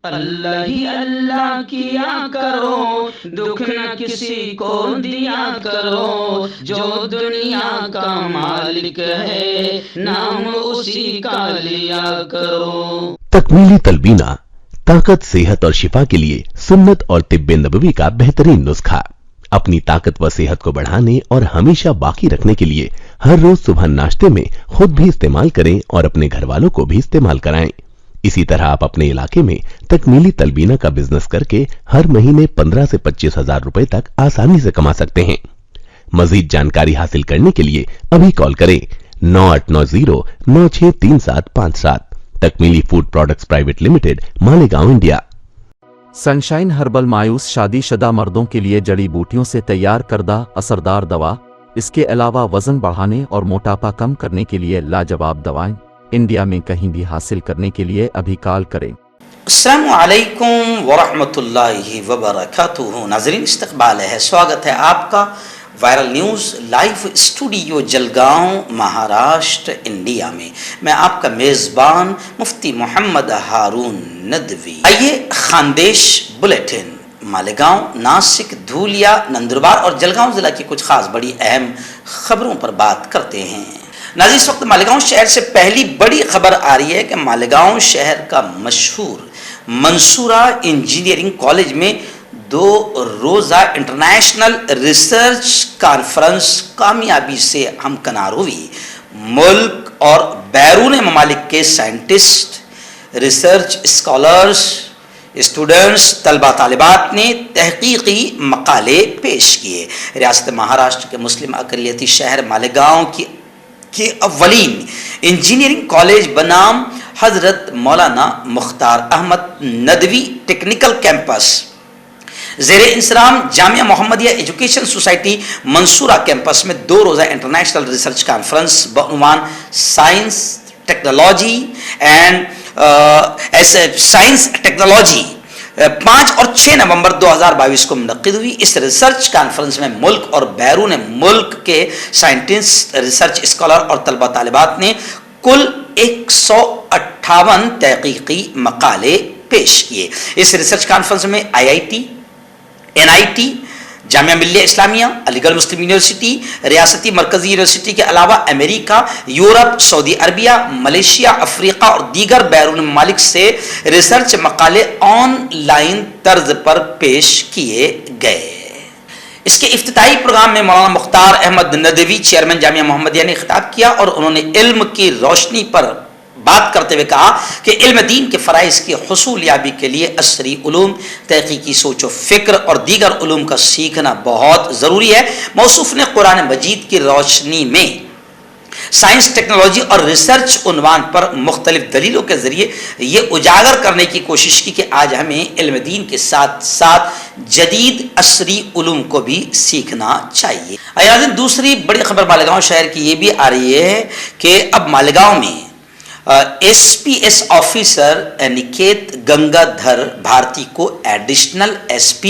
اللہ ہی اللہ کیا کرو، دکھ نہ کسی کو دیا کرو، جو دنیا کا مالک ہے نام اسی کا لیا کرو۔ تکمیلی تلبینہ طاقت، صحت اور شفا کے لیے سنت اور طب نبوی کا بہترین نسخہ۔ اپنی طاقت و صحت کو بڑھانے اور ہمیشہ باقی رکھنے کے لیے ہر روز صبح ناشتے میں خود بھی استعمال کریں اور اپنے گھر والوں کو بھی استعمال کرائیں۔ اسی طرح آپ اپنے علاقے میں تکمیلی تلبینہ کا بزنس کر کے ہر مہینے 15 سے 25 ہزار روپے تک آسانی سے کما سکتے ہیں۔ مزید جانکاری حاصل کرنے کے لیے ابھی کال کریں 9890963757۔ تکمیلی food products private limited, Malegaon, India. Sunshine herbal مایوس شادی شدہ مردوں کے لیے جڑی بوٹیوں سے تیار کردہ اثردار دوا۔ اس کے علاوہ وزن بڑھانے اور موٹاپا کم کرنے کے لیے لاجواب دوائیں انڈیا میں کہیں بھی حاصل کرنے کے لیے ابھی کال کریں۔ السلام علیکم ورحمۃ اللہ وبرکاتہ۔ ناظرین، استقبال ہے، سواگت ہے آپ کا viral news live studio Jalgaon, Maharashtra, India میں۔ میں آپ کا میزبان مفتی محمد ہارون ندوی۔ آئیے خاندیش بلیٹن مالیگاؤں، ناسک، دھولیا، نندربار اور جلگاؤں ضلع کی کچھ خاص بڑی اہم خبروں پر بات کرتے ہیں۔ ناظرین، اس وقت مالیگاؤں شہر سے پہلی بڑی خبر آ رہی ہے کہ مالیگاؤں شہر کا مشہور منصورہ انجینئرنگ کالج میں 2 روزہ انٹرنیشنل ریسرچ کانفرنس کامیابی سے ہمکنار ہوئی۔ ملک اور بیرون ممالک کے سائنٹسٹ، ریسرچ اسکالرز، اسٹوڈنٹس، طلبہ طالبات نے تحقیقی مقالے پیش کیے۔ ریاست مہاراشٹر کے مسلم اقلیتی شہر مالیگاؤں کے اولین انجینئرنگ کالج بنام حضرت مولانا مختار احمد ندوی ٹیکنیکل کیمپس زیر انصرام جامعہ محمدیہ ایجوکیشن سوسائٹی منصورہ کیمپس میں 2 روزہ انٹرنیشنل ریسرچ کانفرنس بعنوان سائنس ٹیکنالوجی 5 اور 6 نومبر 2022 کو منعقد ہوئی۔ اس ریسرچ کانفرنس میں ملک اور بیرون ملک کے سائنٹسٹ، ریسرچ اسکالر اور طلبہ طالبات نے کل 158 تحقیقی مقالے پیش کیے۔ اس ریسرچ کانفرنس میں IIT، NIT، جامعہ ملیہ اسلامیہ، علی گڑھ مسلم یونیورسٹی، ریاستی مرکزی یونیورسٹی کے علاوہ امریکہ، یورپ، سعودی عربیہ، ملیشیا، افریقہ اور دیگر بیرون ممالک سے ریسرچ مقالے آن لائن طرز پر پیش کیے گئے۔ اس کے افتتاحی پروگرام میں مولانا مختار احمد ندوی، چیئرمین جامعہ محمدیہ نے خطاب کیا اور انہوں نے علم کی روشنی پر بات کرتے ہوئے کہا کہ علم دین کے فرائض کی حصول یابی کے لیے عصری علوم، تحقیقی سوچ و فکر اور دیگر علوم کا سیکھنا بہت ضروری ہے۔ موصوف نے قرآن مجید کی روشنی میں سائنس، ٹیکنالوجی اور ریسرچ عنوان پر مختلف دلیلوں کے ذریعے یہ اجاگر کرنے کی کوشش کی کہ آج ہمیں علم دین کے ساتھ ساتھ جدید عصری علوم کو بھی سیکھنا چاہیے۔ ناظرین، دوسری بڑی خبر مالیگاؤں شہر کی یہ بھی آ رہی ہے کہ اب مالیگاؤں میں SPS آفیسر نکیت گنگا دھر بھارتی کو ایڈیشنل SP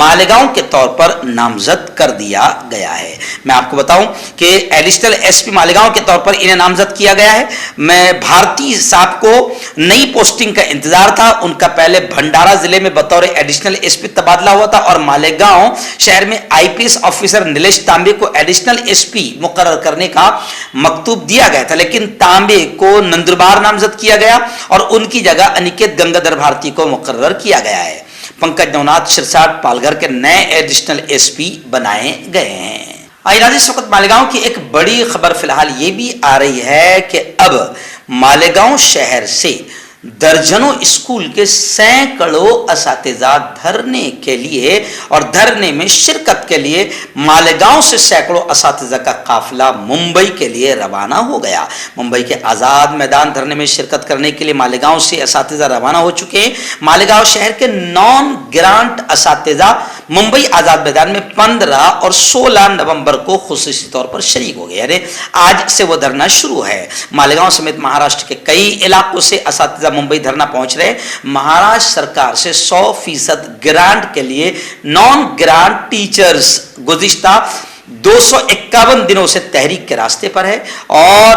مالیگاؤں کے طور پر نامزد کر دیا گیا ہے۔ میں آپ کو بتاؤں کہ ایڈیشنل SP مالیگاؤں کے طور پر انہیں نامزد کیا گیا ہے۔ میں بھارتی صاحب کو نئی پوسٹنگ کا انتظار تھا، ان کا پہلے بھنڈارا ضلع میں بطور ایڈیشنل SP تبادلہ ہوا تھا اور مالیگاؤں شہر میں IPS آفیسر نیلیش تانبے کو ایڈیشنل SP مقرر کرنے کا مکتوب دیا گیا تھا، لیکن تانبے کو نندربار نامزد کیا گیا اور ان کی جگہ انکیت گنگا دھر بھارتی کو مقرر کیا گیا ہے۔ پنکج نونات شرساٹ پالگھر کے نئے ایڈیشنل SP بنائے گئے ہیں۔ اس وقت مالیگاؤں کی ایک بڑی خبر فی الحال یہ بھی آ رہی ہے کہ اب مالیگاؤں شہر سے درجنوں اسکول کے سینکڑوں اساتذہ دھرنے کے لیے اور دھرنے میں شرکت کے لیے مالیگاؤں سے سینکڑوں اساتذہ کا قافلہ ممبئی کے لیے روانہ ہو گیا۔ ممبئی کے آزاد میدان دھرنے میں شرکت کرنے کے لیے مالیگاؤں سے اساتذہ روانہ ہو چکے ہیں۔ مالیگاؤں شہر کے نان گرانٹ اساتذہ ممبئی آزاد میدان میں 15 اور 16 نومبر کو خصوصی طور پر شریک ہو گئے، یعنی آج سے وہ دھرنا شروع ہے۔ مالیگاؤں سمیت مہاراشٹر کے کئی علاقوں سے اساتذہ ممبئی دھرنا پہنچ رہے۔ مہاراشٹر سرکار سے 100% گرانٹ کے لیے نان گرانٹ ٹیچرز گزشتہ 251 دنوں سے تحریک کے راستے پر ہے اور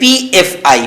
PFI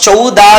14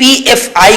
PFI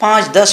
5, 10,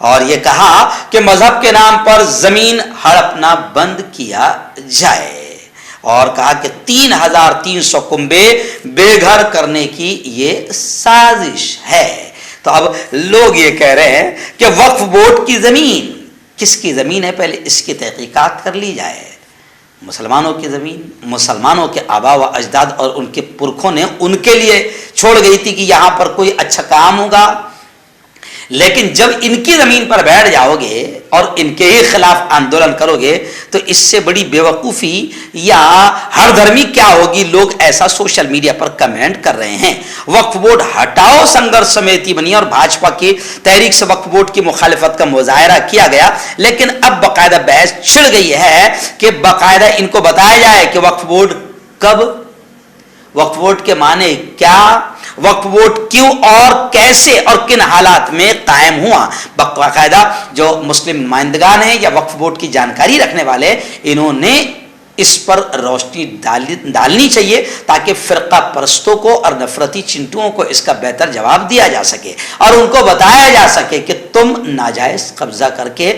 اور یہ کہا کہ مذہب کے نام پر زمین ہڑپنا بند کیا جائے، اور کہا کہ 3,300 کنبے بے گھر کرنے کی یہ سازش ہے۔ تو اب لوگ یہ کہہ رہے ہیں کہ وقف بورڈ کی زمین کس کی زمین ہے، پہلے اس کی تحقیقات کر لی جائے۔ مسلمانوں کی زمین، مسلمانوں کے آبا و اجداد اور ان کے پرکھوں نے ان کے لیے چھوڑ گئی تھی کہ یہاں پر کوئی اچھا کام ہوگا، لیکن جب ان کی زمین پر بیٹھ جاؤ گے اور ان کے ہی خلاف آندولن کرو گے تو اس سے بڑی بیوقوفی یا ہر دھرمی کیا ہوگی؟ لوگ ایسا سوشل میڈیا پر کمنٹ کر رہے ہیں۔ وقف بورڈ ہٹاؤ سنگھرش سمیتی بنی اور بھاجپا کی تحریک سے وقف بورڈ کی مخالفت کا مظاہرہ کیا گیا، لیکن اب باقاعدہ بحث چھڑ گئی ہے کہ باقاعدہ ان کو بتایا جائے کہ وقف بورڈ کب، وقف بورڈ کے معنی کیا، وقف بورڈ کیوں اور کیسے اور کن حالات میں قائم ہوا۔ باقاعدہ جو مسلم نمائندگان ہیں یا وقف بورڈ کی جانکاری رکھنے والے، انہوں نے اس پر روشنی ڈالنی چاہیے تاکہ فرقہ پرستوں کو اور نفرتی چنٹوؤں کو اس کا بہتر جواب دیا جا سکے اور ان کو بتایا جا سکے کہ تم ناجائز قبضہ کر کے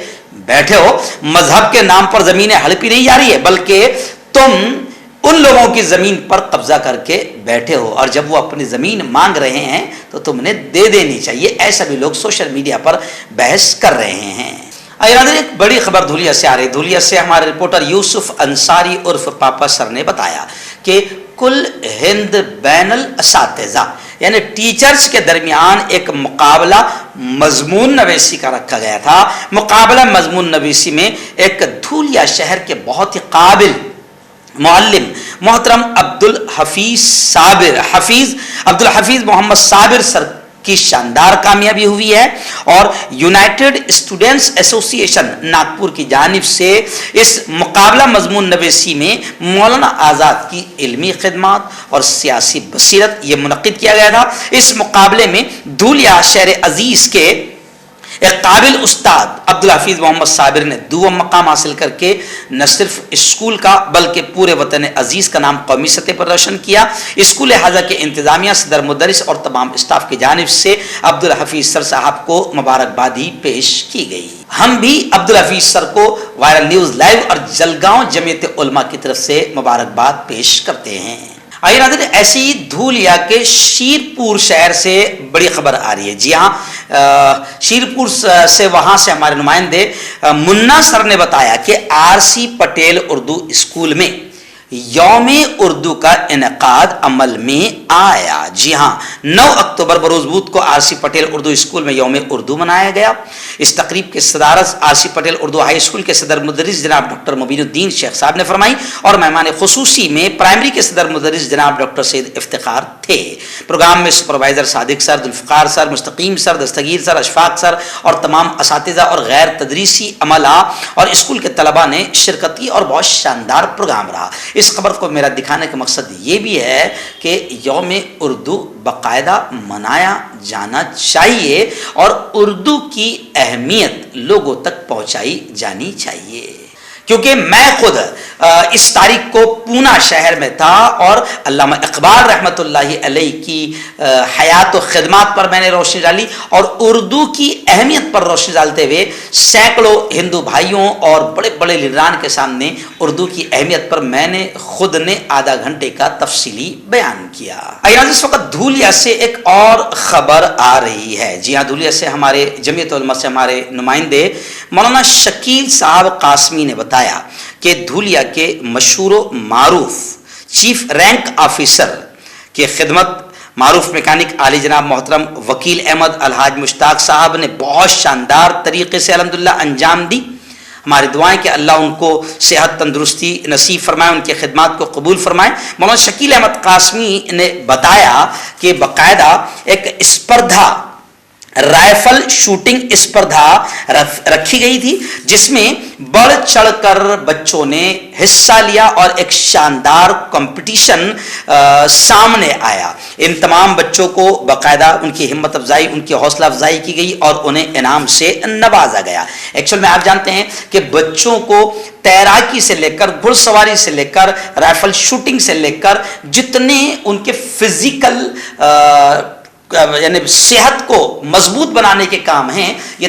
بیٹھے ہو، مذہب کے نام پر زمینیں ہڑپی نہیں جا رہی ہے بلکہ تم ان لوگوں کی زمین پر قبضہ کر کے بیٹھے ہو، اور جب وہ اپنی زمین مانگ رہے ہیں تو تم نے دے دینی چاہیے۔ ایسا بھی لوگ سوشل میڈیا پر بحث کر رہے ہیں۔ ایک بڑی خبر دھولیا سے آ رہی، دھولیا سے ہمارے رپورٹر یوسف انصاری عرف پاپا سر نے بتایا کہ کل ہند بین الاساتذہ یعنی ٹیچرز کے درمیان ایک مقابلہ مضمون نویسی کا رکھا گیا تھا۔ مقابلہ مضمون نویسی میں ایک دھولیا شہر کے بہت ہی قابل معلم محترم حفیظ عبدالحفیظ محمد صابر سر کی شاندار کامیابی ہوئی ہے، اور یونائٹڈ اسٹوڈنٹس ایسوسی ایشن ناگپور کی جانب سے اس مقابلہ مضمون نویسی میں مولانا آزاد کی علمی خدمات اور سیاسی بصیرت یہ منعقد کیا گیا تھا۔ اس مقابلے میں دھولیا شہر عزیز کے ایک قابل استاد عبدالحفیظ محمد صابر نے دوم مقام حاصل کر کے نہ صرف اسکول کا بلکہ پورے وطن عزیز کا نام قومی سطح پر روشن کیا۔ اسکول حاضہ کے انتظامیہ، صدر مدرس اور تمام اسٹاف کی جانب سے عبدالحفیظ سر صاحب کو مبارکبادی پیش کی گئی۔ ہم بھی عبدالحفیظ سر کو وائرل نیوز لائیو اور جلگاؤں جمعیت علماء کی طرف سے مبارکباد پیش کرتے ہیں۔ آئیے ناظرین، ایسی دھولیا کے شیرپور شہر سے بڑی خبر آ رہی ہے۔ جی ہاں، شیرپور سے وہاں سے ہمارے نمائندے منا سر نے بتایا کہ RC پٹیل اردو اسکول میں یوم اردو کا انعقاد عمل میں آیا۔ جی ہاں، 9 اکتوبر بروز بدھ کو RC پٹیل اردو اسکول میں یوم اردو منایا گیا۔ اس تقریب کی صدارت RC Patel Urdu high school کے صدر مدرس جناب ڈاکٹر مبین الدین شیخ صاحب نے فرمائی، اور مہمان خصوصی میں پرائمری کے صدر مدرس جناب ڈاکٹر سید افتخار تھے۔ پروگرام میں سپروائزر صادق سر، ذوالفقار سر، مستقیم سر، دستگیر سر، اشفاق سر اور تمام اساتذہ اور غیر تدریسی عملہ اور اسکول کے طلباء نے شرکت کی اور بہت شاندار پروگرام رہا۔ اس خبر کو میرا دکھانے کا مقصد یہ بھی ہے کہ یوم اردو باقاعدہ منایا جانا چاہیے اور اردو کی اہمیت لوگوں تک پہنچائی جانی چاہیے، کیونکہ میں خود اس تاریخ کو پونا شہر میں تھا اور علامہ اقبال رحمۃ اللہ علیہ کی حیات و خدمات پر میں نے روشنی ڈالی اور اردو کی اہمیت پر روشنی ڈالتے ہوئے سینکڑوں ہندو بھائیوں اور بڑے بڑے لیڈران کے سامنے اردو کی اہمیت پر میں نے خود نے آدھا گھنٹے کا تفصیلی بیان کیا۔ اس وقت دھولیا سے ایک اور خبر آ رہی ہے۔ جی ہاں، دھولیا سے ہمارے جمعیت علماء سے ہمارے نمائندے مولانا شکیل صاحب قاسمی نے بتایا کہ دھولیا کے مشہور و معروف چیف رینک آفیسر کی خدمت معروف میکینک عالی جناب محترم وکیل احمد الحاج مشتاق صاحب نے بہت شاندار طریقے سے الحمدللہ انجام دی۔ ہماری دعائیں کہ اللہ ان کو صحت تندرستی نصیب فرمائے، ان کی خدمات کو قبول فرمائے۔ مولانا شکیل احمد قاسمی نے بتایا کہ باقاعدہ ایک اسپردھا، رائفل شوٹنگ اسپردھا رکھی گئی تھی جس میں بڑھ چڑھ کر بچوں نے حصہ لیا اور ایک شاندار کمپٹیشن سامنے آیا۔ ان تمام بچوں کو باقاعدہ ان کی ہمت افزائی، ان کی حوصلہ افزائی کی گئی اور انہیں انعام سے نوازا گیا۔ ایکچوئل میں آپ جانتے ہیں کہ بچوں کو تیراکی سے لے کر گھڑ سواری سے لے کر رائفل شوٹنگ سے لے کر جتنے ان کے فزیکل یعنی صحت کو مضبوط بنانے کے کام ہیں، یہ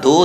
2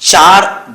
4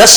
10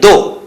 2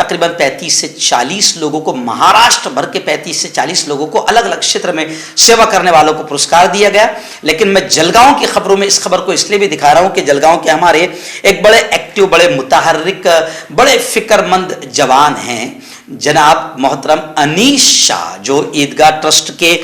تقریباً 35 سے 40 لوگوں کو, مہاراشٹر بھر کے 35 سے 40 لوگوں کو الگ الگ چھیتر میں سیوا کرنے والوں کو پرسکار دیا گیا. لیکن میں جلگاؤں کی خبروں میں اس خبر کو اس لیے بھی دکھا رہا ہوں کہ جلگاؤں کے ہمارے ایک بڑے ایکٹیو, بڑے متحرک, بڑے فکر مند جوان ہیں جناب محترم انیس شاہ, جو عیدگاہ ٹرسٹ کے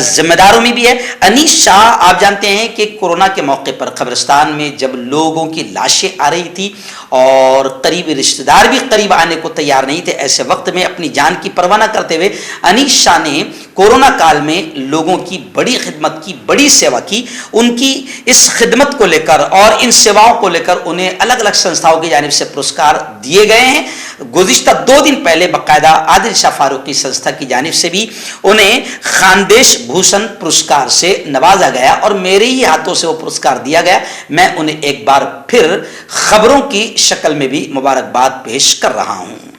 ذمہ داروں میں بھی ہے. انیس شاہ آپ جانتے ہیں کہ کورونا کے موقع پر قبرستان میں جب لوگوں کی لاشیں آ رہی تھی اور قریبی رشتہ دار بھی قریب آنے کو تیار نہیں تھے, ایسے وقت میں اپنی جان کی پرواہ نہ کرتے ہوئے انیس شاہ نے کورونا کال میں لوگوں کی بڑی خدمت کی, بڑی سیوا کی. ان کی اس خدمت کو لے کر اور ان سیواؤں کو لے کر انہیں الگ الگ سنستھاؤں کی جانب سے پرسکار دیے گئے ہیں. گزشتہ 2 دن پہلے باقاعدہ عادل شاہ فاروقی سنستھا کی جانب سے بھی انہیں خاندیش بھوشن پرسکار سے نوازا گیا اور میرے ہی ہاتھوں سے وہ پرسکار دیا گیا. میں انہیں ایک بار پھر خبروں کی شکل میں بھی مبارکباد پیش کر رہا ہوں.